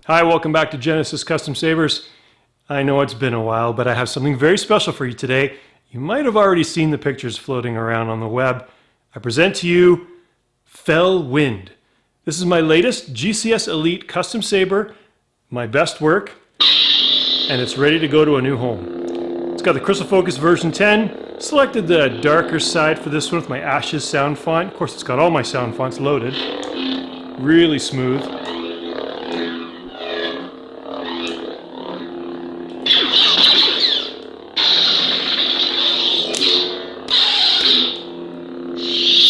Hi, welcome back to Genesis Custom Sabers. I know it's been a while, but I have something very special for you today. You might have already seen the pictures floating around on the web. I present to you Fell Wind. This is my latest GCS Elite custom saber, my best work, and it's ready to go to a new home. It's got the Crystal Focus version 10. Selected the darker side for this one with my Ashes sound font. Of course, it's got all my sound fonts loaded. Really smooth.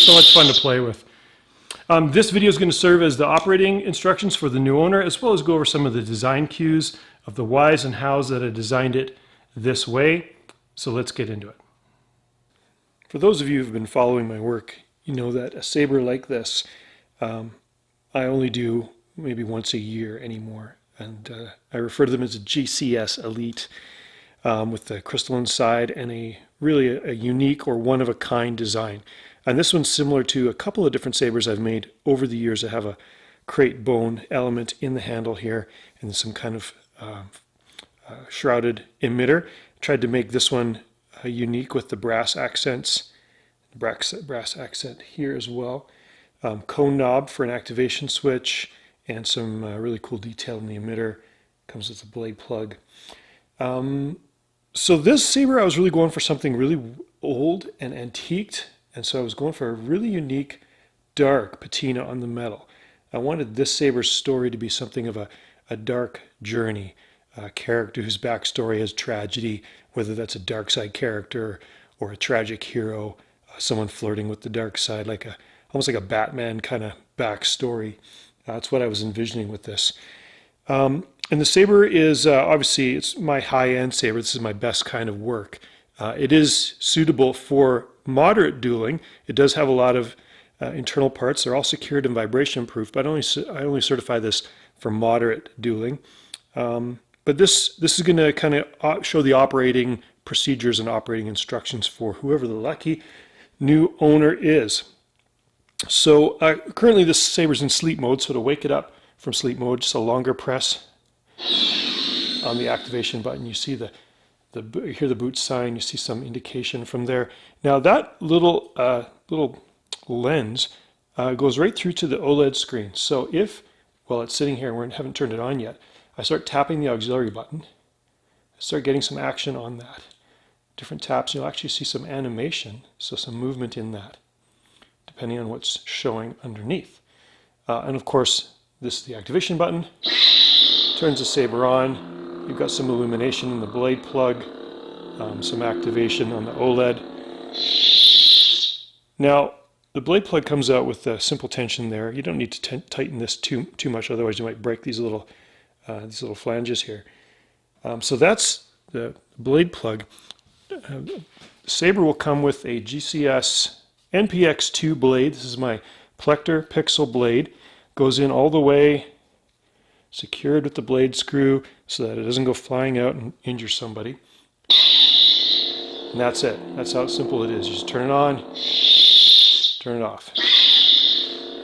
So much fun to play with. This video is going to serve as the operating instructions for the new owner, as well as go over some of the design cues of the whys and hows that I designed it this way. So let's get into it. For those of you who've been following my work, you know that a saber like this, I only do maybe once a year anymore. And I refer to them as a GCS Elite with the crystal inside and really a unique or one-of-a-kind design. And this one's similar to a couple of different sabers I've made over the years. I have a crate bone element in the handle here and some kind of shrouded emitter. Tried to make this one unique with the brass accents, brass accent here as well. Cone knob for an activation switch and some really cool detail in the emitter. Comes with a blade plug. So this saber, I was really going for something really old and antiqued. And so I was going for a really unique, dark patina on the metal. I wanted this saber's story to be something of a dark journey, a character whose backstory has tragedy, whether that's a dark side character or a tragic hero, someone flirting with the dark side, almost like a Batman kind of backstory. That's what I was envisioning with this. And the saber is, obviously, it's my high-end saber. This is my best kind of work. It is suitable for moderate dueling. It does have a lot of internal parts. They're all secured and vibration proof, but I only certify this for moderate dueling. But this is going to kind of show the operating procedures and operating instructions for whoever the lucky new owner is. So currently this saber's in sleep mode, so to wake it up from sleep mode, just a longer press on the activation button. You see you hear the boot sign, you see some indication from there. Now that little lens goes right through to the OLED screen. So while it's sitting here and we haven't turned it on yet, I start tapping the auxiliary button, I start getting some action on that. Different taps, you'll actually see some animation, so some movement in that, depending on what's showing underneath. And of course, this is the activation button. Turns the saber on. You've got some illumination in the blade plug, some activation on the OLED. Now, the blade plug comes out with a simple tension there. You don't need to tighten this too much, otherwise you might break these little flanges here. So that's the blade plug. The saber will come with a GCS NPX2 blade. This is my Plector Pixel blade. Goes in all the way, secured with the blade screw so that it doesn't go flying out and injure somebody. And that's it. That's how simple it is. You just turn it on, turn it off.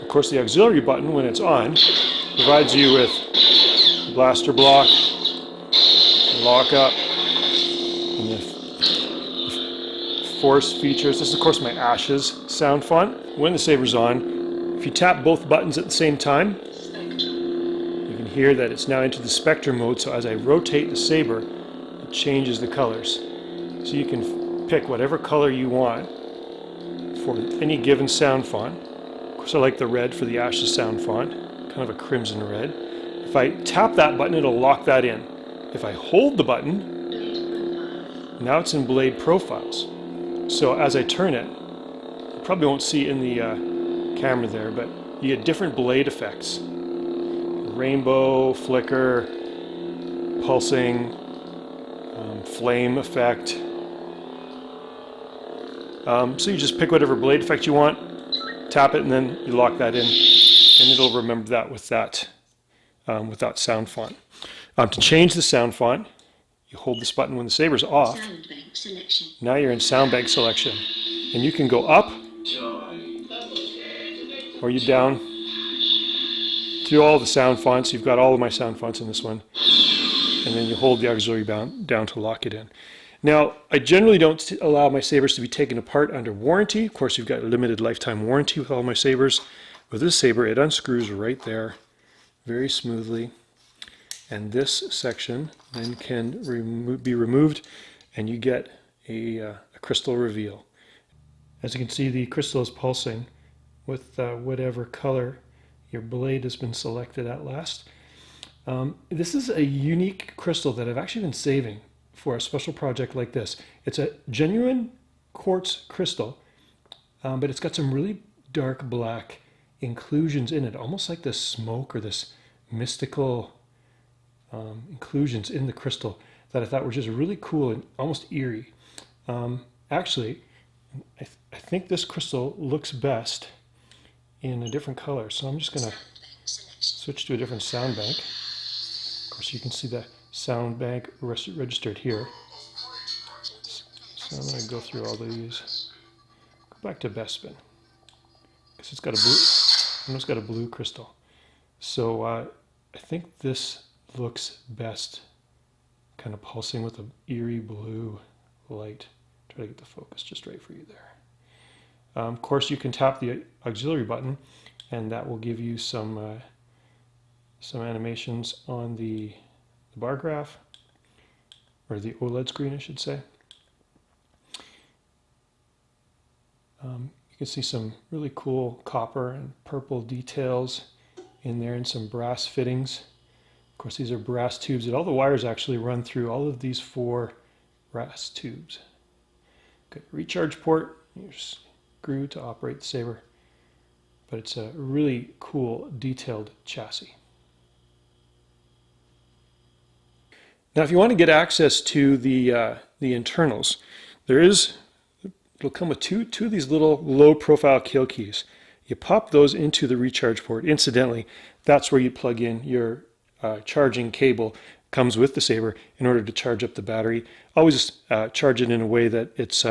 Of course, the auxiliary button, when it's on, provides you with blaster block, lock up, and the force features. This is, of course, my Ashes sound font. When the saber's on, if you tap both buttons at the same time, hear that it's now into the spectrum mode, so as I rotate the saber, it changes the colors. So you can pick whatever color you want for any given sound font. Of course, I like the red for the Ashes sound font, kind of a crimson red. If I tap that button, it'll lock that in. If I hold the button, now it's in blade profiles. So as I turn it, you probably won't see in the camera there, but you get different blade effects. Rainbow, flicker, pulsing, flame effect. So you just pick whatever blade effect you want, tap it, and then you lock that in, and it'll remember that with that sound font. To change the sound font, you hold this button when the saber's off. Now you're in sound bank selection, and you can go up or you down through all the sound fonts. You've got all of my sound fonts in this one. And then you hold the auxiliary down to lock it in. Now, I generally don't allow my sabers to be taken apart under warranty. Of course, you've got a limited lifetime warranty with all my sabers. With this saber, it unscrews right there very smoothly. And this section then can be removed, and you get a crystal reveal. As you can see, the crystal is pulsing with whatever color your blade has been selected at last. This is a unique crystal that I've actually been saving for a special project like this. It's a genuine quartz crystal, but it's got some really dark black inclusions in it, almost like this smoke or this mystical inclusions in the crystal that I thought were just really cool and almost eerie. Actually, I think this crystal looks best in a different color, so I'm just going to switch to a different sound bank. Of course, you can see the sound bank registered here. So I'm going to go through all these. Go back to Bespin, because it's got a blue crystal. So I think this looks best kind of pulsing with an eerie blue light. Try to get the focus just right for you there. Of course, you can tap the auxiliary button, and that will give you some animations on the bar graph, or the OLED screen, I should say. You can see some really cool copper and purple details in there, and some brass fittings. Of course, these are brass tubes, and all the wires actually run through all of these 4 brass tubes. Good recharge port, your screw to operate the saber, but it's a really cool detailed chassis. Now, if you want to get access to the internals, it'll come with two of these little low-profile kill keys. You pop those into the recharge port. Incidentally, that's where you plug in your charging cable. Comes with the saber in order to charge up the battery. Always charge it in a way that it's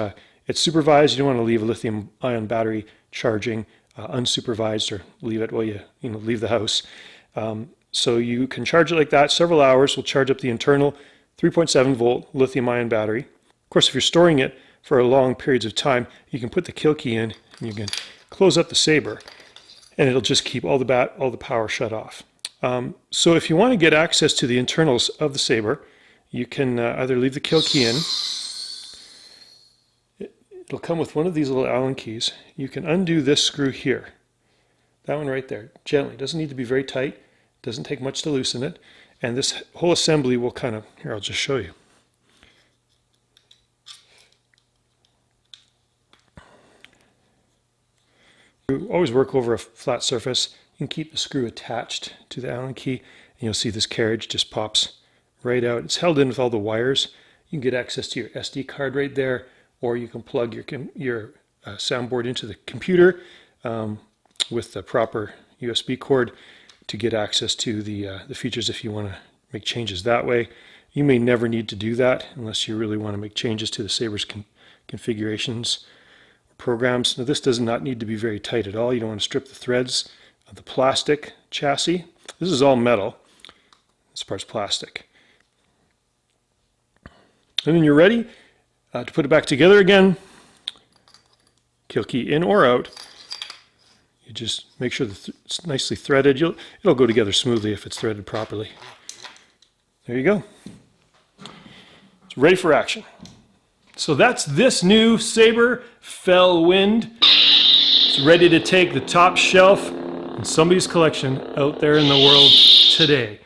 supervised. You don't want to leave a lithium-ion battery charging unsupervised, or leave it while you leave the house. So you can charge it like that. Several hours will charge up the internal 3.7 volt lithium-ion battery. Of course, if you're storing it for long periods of time, you can put the kill key in, and you can close up the saber, and it'll just keep all the power shut off. So if you want to get access to the internals of the saber, you can either leave the kill key in. It'll come with one of these little Allen keys. You can undo this screw here. That one right there, gently. It doesn't need to be very tight. It doesn't take much to loosen it. And this whole assembly will here, I'll just show you. You always work over a flat surface. You can keep the screw attached to the Allen key, and you'll see this carriage just pops right out. It's held in with all the wires. You can get access to your SD card right there, or you can plug your soundboard into the computer with the proper USB cord to get access to the features if you want to make changes that way. You may never need to do that unless you really want to make changes to the saber's configurations or programs. Now, this does not need to be very tight at all. You don't want to strip the threads of the plastic chassis. This is all metal. This part's plastic. And then you're ready to put it back together again. Kill key in or out. You just make sure that it's nicely threaded. It'll go together smoothly if it's threaded properly. There you go. It's ready for action. So that's this new saber, Fell Wind. It's ready to take the top shelf in somebody's collection out there in the world today.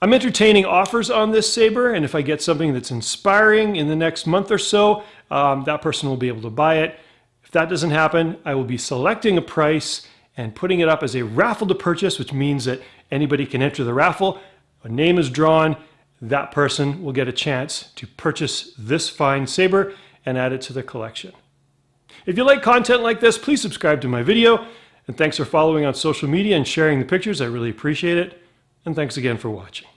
I'm entertaining offers on this saber, and if I get something that's inspiring in the next month or so, that person will be able to buy it. If that doesn't happen, I will be selecting a price and putting it up as a raffle to purchase, which means that anybody can enter the raffle. A name is drawn. That person will get a chance to purchase this fine saber and add it to their collection. If you like content like this, please subscribe to my video. And thanks for following on social media and sharing the pictures. I really appreciate it. And thanks again for watching.